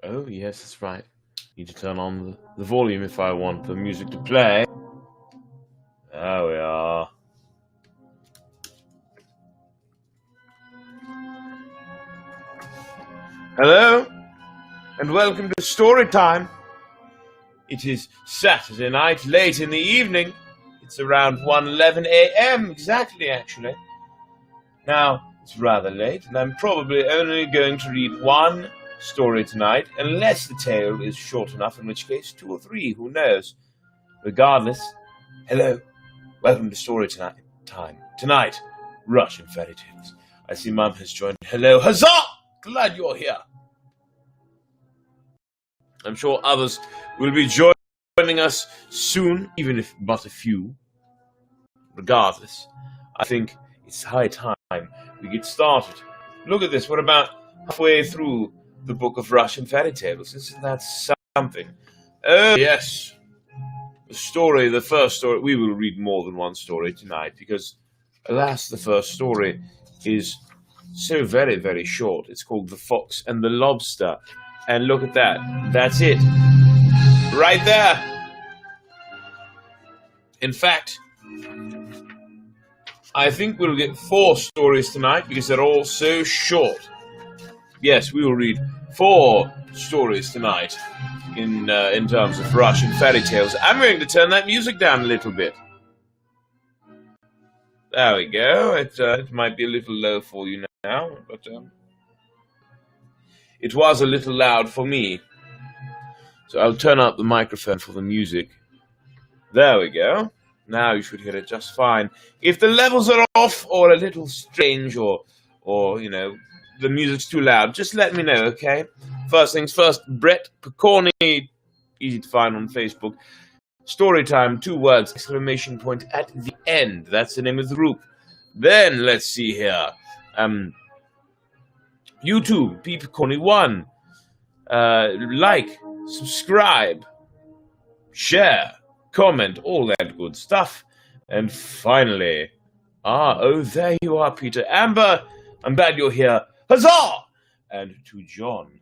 Oh, yes, that's right. Need to turn on the volume if I want the music to play. There we are. Hello, and welcome to story time. It is Saturday night, late in the evening. It's around 1:11 a.m. exactly, actually. Now, it's rather late, and I'm probably only going to read one story tonight, unless the tale is short enough, in which case 2 or 3, who knows. Regardless, hello, welcome to story time. Tonight, Russian fairy tales. I see Mum has joined. Hello, huzzah! Glad you're here. I'm sure others will be joining us soon, even if but a few. Regardless, I think it's high time we get started. Look at this, we're about halfway through the book of Russian fairy tales. Isn't that something? Oh, yes. The first story, we will read more than one story tonight, because, alas, the first story is so very, very short. It's called The Fox and the Lobster. And look at that. That's it. Right there. In fact, I think we'll get 4 stories tonight because they're all so short. Yes, we will read 4 stories tonight in terms of Russian fairy tales. I'm going to turn that music down a little bit. There we go. It might be a little low for you now, but it was a little loud for me. So I'll turn up the microphone for the music. There we go. Now you should hear it just fine. If the levels are off or a little strange or you know, the music's too loud, just let me know, okay? First things first, Brett Picorni, easy to find on Facebook. Storytime, 2 words, exclamation point at the end. That's the name of the group. Then, let's see here. YouTube, Picorni1. Like, subscribe, share, comment, all that good stuff. And finally, there you are, Peter. Amber, I'm glad you're here. Huzzah! And to John.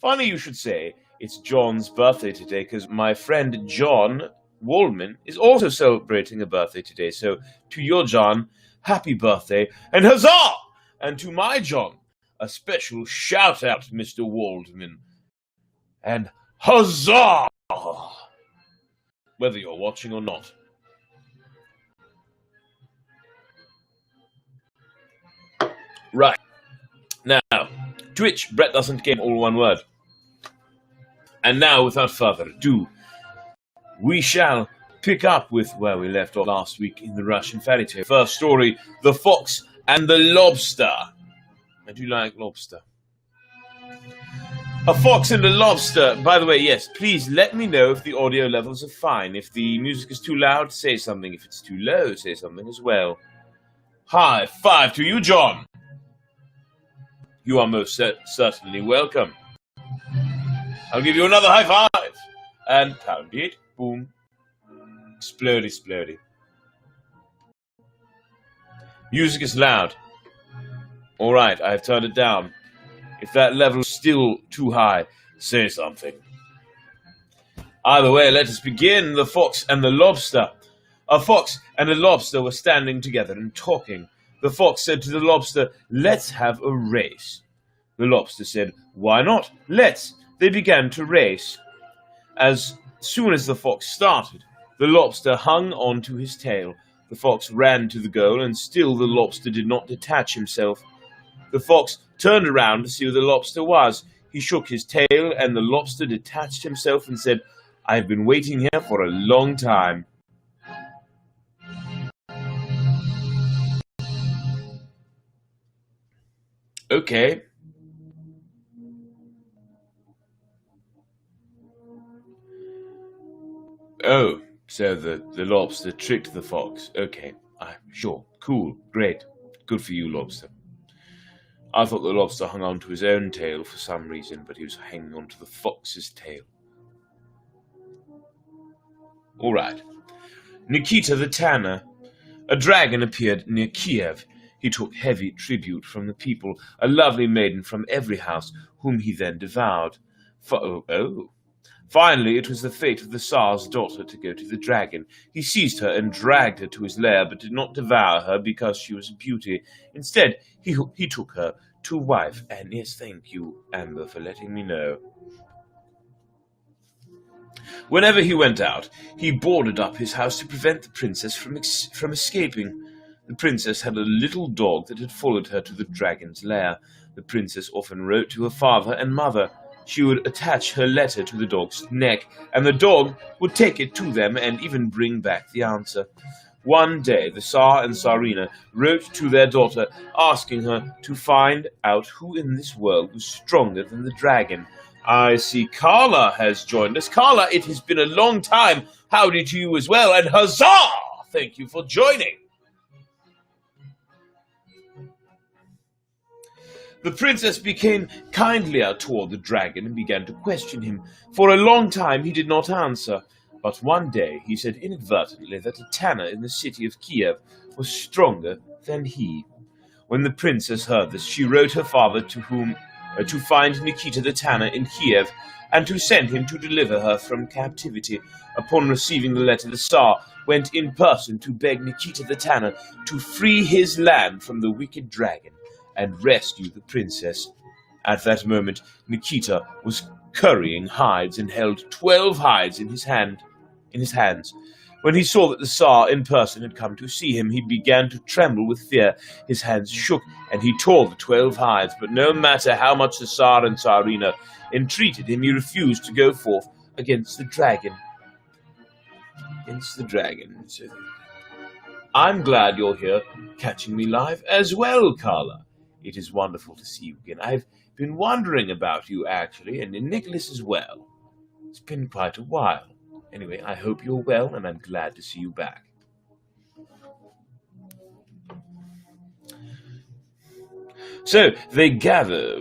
Funny you should say it's John's birthday today, because my friend John Waldman is also celebrating a birthday today. So to your John, happy birthday, and huzzah! And to my John, a special shout out, Mr. Waldman. And huzzah! Whether you're watching or not. Right. Now, Twitch, Brett doesn't game, all one word. And now, without further ado, we shall pick up with where we left off last week in the Russian fairy tale. First story, The Fox and the Lobster. I do like lobster. A fox and a lobster. By the way, yes, please let me know if the audio levels are fine. If the music is too loud, say something. If it's too low, say something as well. High 5 to you, John. You are most certainly welcome. I'll give you another high 5. And pound it. Boom. Explodey, explodey. Music is loud. All right, I've turned it down. If that level is still too high, say something. Either way, let us begin. The Fox and the Lobster. A fox and a lobster were standing together and talking. The fox said to the lobster, "Let's have a race." The lobster said, "Why not? Let's." They began to race. As soon as the fox started, the lobster hung on to his tail. The fox ran to the goal, and still the lobster did not detach himself. The fox turned around to see who the lobster was. He shook his tail, and the lobster detached himself and said, "I've been waiting here for a long time." Okay. Oh, so the lobster tricked the fox. Okay, sure, cool, great, good for you, lobster. I thought the lobster hung on to his own tail for some reason, but he was hanging on to the fox's tail. All right. Nikita the Tanner. A dragon appeared near Kiev. He took heavy tribute from the people, a lovely maiden from every house, whom he then devoured. Oh. Finally, it was the fate of the Tsar's daughter to go to the dragon. He seized her and dragged her to his lair, but did not devour her because she was a beauty. Instead, he took her to wife. And yes, thank you, Amber, for letting me know. Whenever he went out, he boarded up his house to prevent the princess from escaping. The princess had a little dog that had followed her to the dragon's lair. The princess often wrote to her father and mother. She would attach her letter to the dog's neck, and the dog would take it to them and even bring back the answer. One day, the Tsar and Tsarina wrote to their daughter, asking her to find out who in this world was stronger than the dragon. I see Carla has joined us. Carla, it has been a long time. Howdy to you as well, and huzzah! Thank you for joining. The princess became kindlier toward the dragon and began to question him. For a long time he did not answer, but one day he said inadvertently that a tanner in the city of Kiev was stronger than he. When the princess heard this, she wrote her father to find Nikita the tanner in Kiev and to send him to deliver her from captivity. Upon receiving the letter, the Tsar went in person to beg Nikita the tanner to free his land from the wicked dragon and rescue the princess. At that moment, Nikita was currying hides and held 12 hides in his hands. When he saw that the Tsar in person had come to see him, he began to tremble with fear. His hands shook, and he tore the 12 hides. But no matter how much the Tsar and Tsarina entreated him, he refused to go forth against the dragon. So I'm glad you're here, catching me live as well, Carla. It is wonderful to see you again. I've been wondering about you, actually, and Nicholas as well. It's been quite a while. Anyway, I hope you're well, and I'm glad to see you back. So they gather,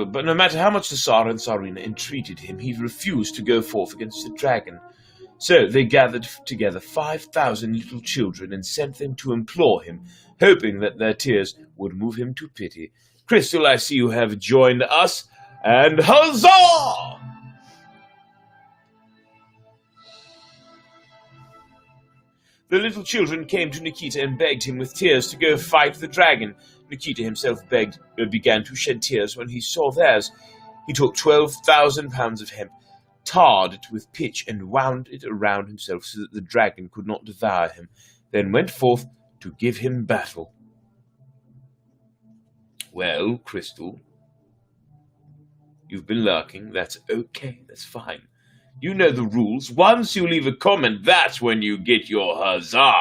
but no matter how much the Tsar and Tsarina entreated him, he refused to go forth against the dragon. So they gathered together 5,000 little children and sent them to implore him, hoping that their tears would move him to pity. Crystal, I see you have joined us, and huzzah! The little children came to Nikita and begged him with tears to go fight the dragon. Nikita himself began to shed tears when he saw theirs. He took 12,000 pounds of hemp, tarred it with pitch, and wound it around himself so that the dragon could not devour him, then went forth to give him battle. Well, Crystal, you've been lurking. That's okay. That's fine. You know the rules. Once you leave a comment, that's when you get your huzzah.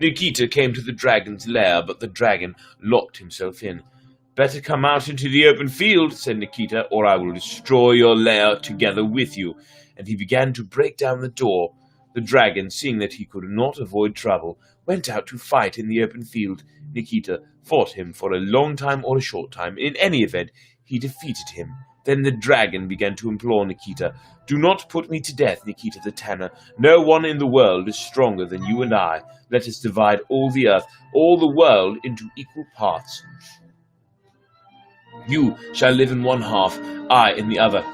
Nikita came to the dragon's lair, but the dragon locked himself in. Better come out into the open field, said Nikita, or I will destroy your lair together with you. And he began to break down the door. The dragon, seeing that he could not avoid trouble, went out to fight in the open field. Nikita fought him for a long time or a short time. In any event, he defeated him. Then the dragon began to implore Nikita, "Do not put me to death, Nikita the tanner. No one in the world is stronger than you and I. Let us divide all the earth, all the world, into equal parts. You shall live in one half, I in the other."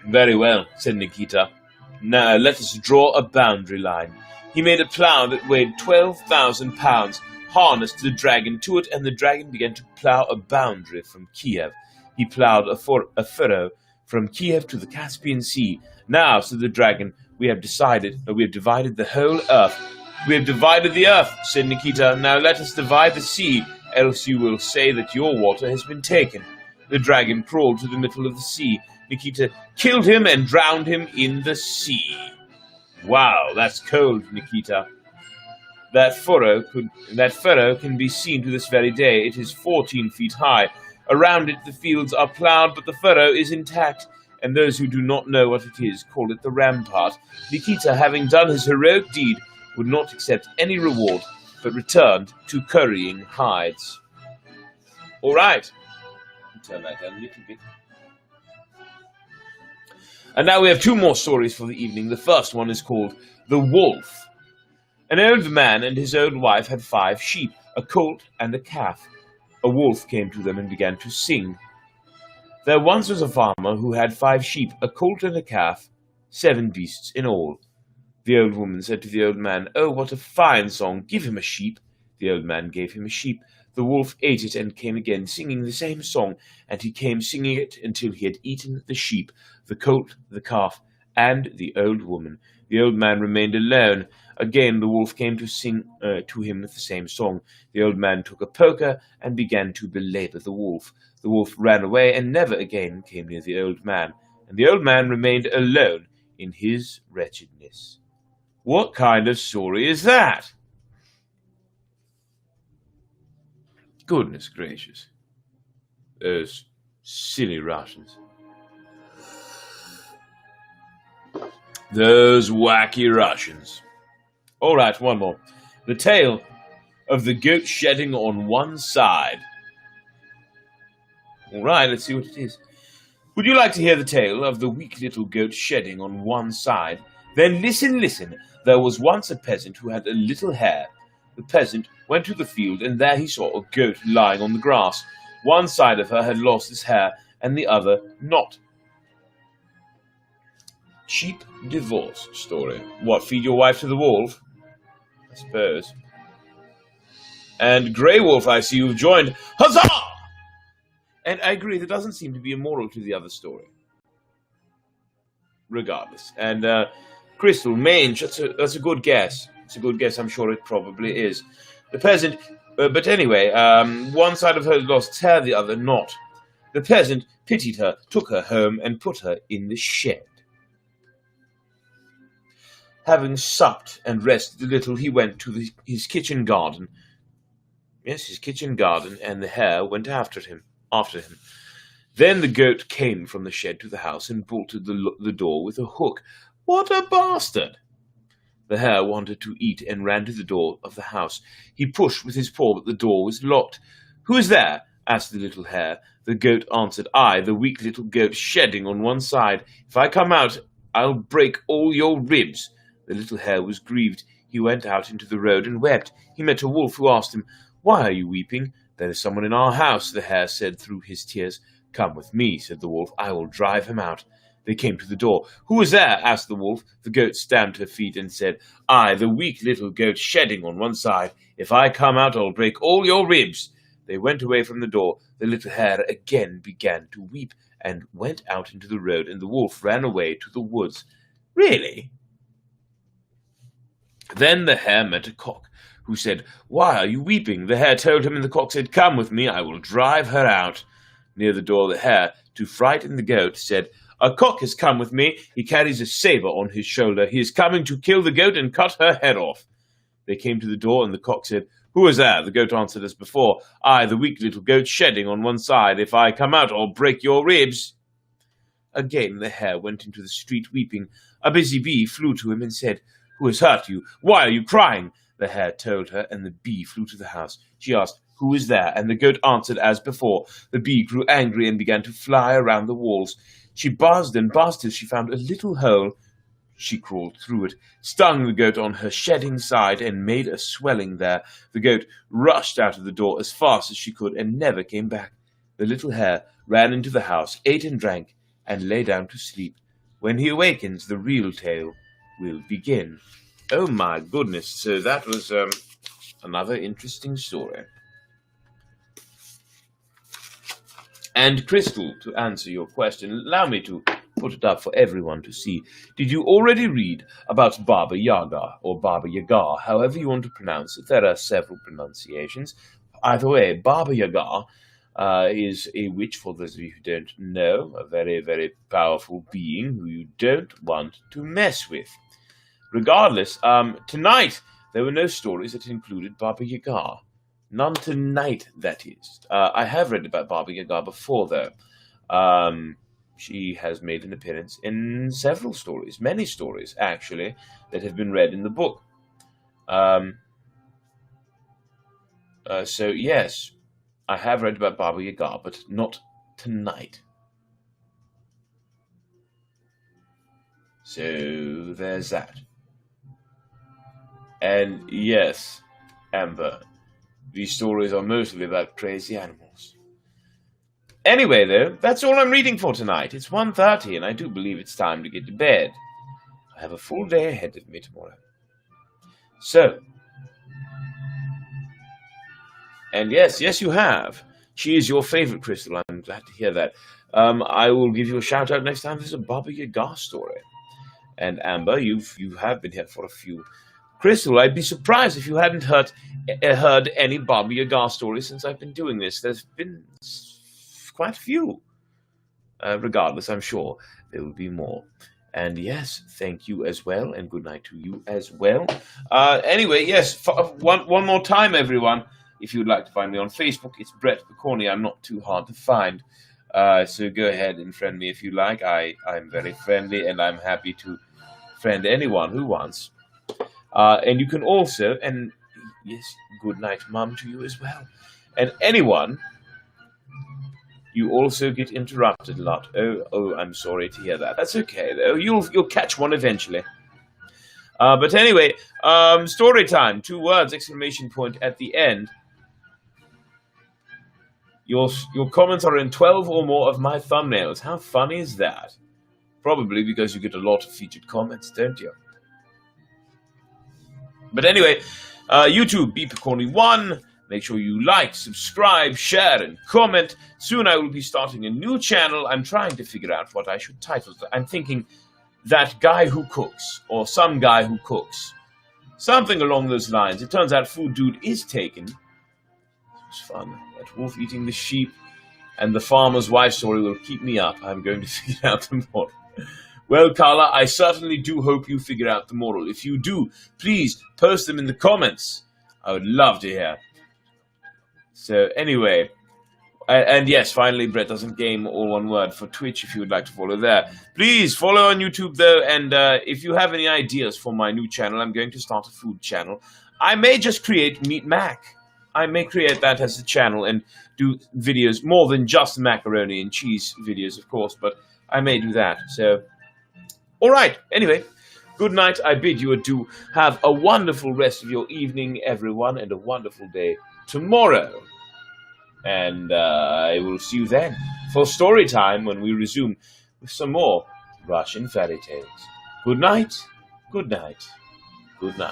Very well, said Nikita. Now let us draw a boundary line. He made a plough that weighed 12,000 pounds, harnessed the dragon to it, and the dragon began to plough a boundary from Kiev. He ploughed a furrow from Kiev to the Caspian Sea. Now, said the dragon, we have divided the whole earth. We have divided the earth, said Nikita. Now let us divide the sea, else you will say that your water has been taken. The dragon crawled to the middle of the sea. Nikita killed him and drowned him in the sea. Wow, that's cold, Nikita. That furrow can be seen to this very day. It is 14 feet high. Around it the fields are ploughed, but the furrow is intact, and those who do not know what it is call it the rampart. Nikita, having done his heroic deed, would not accept any reward, but returned to currying hides. All right. Turn that down a little bit. And now we have two more stories for the evening. The first one is called The Wolf. An old man and his old wife had 5 sheep, a colt and a calf. a wolf came to them and began to sing. There once was a farmer who had 5 sheep, a colt and a calf, 7 beasts in all. The old woman said to the old man, "Oh, what a fine song! Give him a sheep." The old man gave him a sheep. The wolf ate it and came again, singing the same song, and he came singing it until he had eaten the sheep, the colt, the calf, and the old woman. The old man remained alone. Again the wolf came to sing to him with the same song. The old man took a poker and began to belabor the wolf. The wolf ran away and never again came near the old man, and the old man remained alone in his wretchedness. What kind of story is that? Goodness gracious. Those silly Russians. Those wacky Russians. All right, one more. The tale of the goat shedding on one side. All right, let's see what it is. Would you like to hear the tale of the weak little goat shedding on one side? Then listen, listen. There was once a peasant who had a little hare. The peasant went to the field, and there he saw a goat lying on the grass. One side of her had lost its hair, and the other not. Cheap divorce story. What, feed your wife to the wolf? I suppose. And Grey Wolf, I see you've joined. Huzzah! And I agree, there doesn't seem to be a moral to the other story. Regardless. And Crystal, Mange, that's a good guess. It's a good guess, I'm sure it probably is. The peasant, but anyway, one side of her lost its hair, the other not. The peasant pitied her, took her home, and put her in the shed. Having supped and rested a little, he went to his kitchen garden. Yes, his kitchen garden, and the hare went after him. Then the goat came from the shed to the house and bolted the door with a hook. What a bastard! The hare wanted to eat and ran to the door of the house. He pushed with his paw, but the door was locked. "Who is there?" asked the little hare. The goat answered, "I, the weak little goat shedding on one side. If I come out, I'll break all your ribs." The little hare was grieved. He went out into the road and wept. He met a wolf who asked him, "Why are you weeping?" "There is someone in our house," the hare said through his tears. "Come with me," said the wolf. "I will drive him out." They came to the door. "Who is there?" asked the wolf. The goat stamped her feet and said, "I, the weak little goat shedding on one side. If I come out, I'll break all your ribs." They went away from the door. The little hare again began to weep and went out into the road, and the wolf ran away to the woods. Really? Then the hare met a cock, who said, "Why are you weeping?" The hare told him, and the cock said, "Come with me, I will drive her out." Near the door the hare, to frighten the goat, said, "A cock has come with me. He carries a saber on his shoulder. He is coming to kill the goat and cut her head off." They came to the door, and the cock said, "Who is there?" The goat answered as before, "I, the weak little goat shedding on one side. If I come out, I'll break your ribs." Again the hare went into the street weeping. A busy bee flew to him and said, "Who has hurt you? Why are you crying?" The hare told her, and the bee flew to the house. She asked, "Who is there?" and the goat answered as before. The bee grew angry and began to fly around the walls. She buzzed and buzzed till she found a little hole. She crawled through it, stung the goat on her shedding side, and made a swelling there. The goat rushed out of the door as fast as she could and never came back. The little hare ran into the house, ate and drank, and lay down to sleep. When he awakens, the real tale will begin. Oh my goodness, so that was another interesting story. And Crystal, to answer your question, allow me to put it up for everyone to see. Did you already read about Baba Yaga, or Baba Yaga, however you want to pronounce it? There are several pronunciations. Either way, Baba Yaga is a witch, for those of you who don't know, a very, very powerful being who you don't want to mess with. Regardless, tonight there were no stories that included Baba Yaga. None tonight, that is. I have read about Baba Yaga before, though. She has made an appearance in several stories, many stories, actually, that have been read in the book. So, yes, I have read about Baba Yaga, but not tonight. So, there's that. And, yes, Amber, These stories are mostly about crazy animals. Anyway, though, that's all I'm reading for tonight. It's 1:30, and I do believe it's time to get to bed. I have a full day ahead of me tomorrow. So, and yes, you have. She is your favorite, Crystal. I'm glad to hear that. I will give you a shout out next time there's a Baba Yaga story. And Amber, you have been here for a few. Crystal, I'd be surprised if you hadn't heard any Baba Yaga stories since I've been doing this. There's been quite a few. Regardless, I'm sure there will be more. And yes, thank you as well, and good night to you as well. Anyway, yes, one more time, everyone. If you'd like to find me on Facebook, it's Brett Picorni. I'm not too hard to find. So go ahead and friend me if you like. I'm very friendly, and I'm happy to friend anyone who wants. And you can also, and yes, good night, Mum, to you as well. And anyone, you also get interrupted a lot. Oh, I'm sorry to hear that. That's okay, though. You'll catch one eventually. But anyway, story time. 2 words, exclamation point at the end. Your comments are in 12 or more of my thumbnails. How funny is that? Probably because you get a lot of featured comments, don't you? But anyway, YouTube, BPicorni1. Make sure you like, subscribe, share, and comment. Soon I will be starting a new channel. I'm trying to figure out what I should title it. I'm thinking That Guy Who Cooks, or Some Guy Who Cooks. Something along those lines. It turns out Food Dude is taken. It was fun. That wolf eating the sheep and the farmer's wife story will keep me up. I'm going to figure out the moral. Well, Carla, I certainly do hope you figure out the moral. If you do, please post them in the comments. I would love to hear. So anyway, and yes, finally, Brett Doesn't Game, all one word, for Twitch if you would like to follow there. Please follow on YouTube, though, and if you have any ideas for my new channel, I'm going to start a food channel. I may just create Meat Mac. I may create that as a channel and do videos, more than just macaroni and cheese videos, of course, but I may do that. So, all right, anyway, good night. I bid you adieu. Have a wonderful rest of your evening, everyone, and a wonderful day tomorrow. And I will see you then for story time when we resume with some more Russian fairy tales. Good night, good night, good night.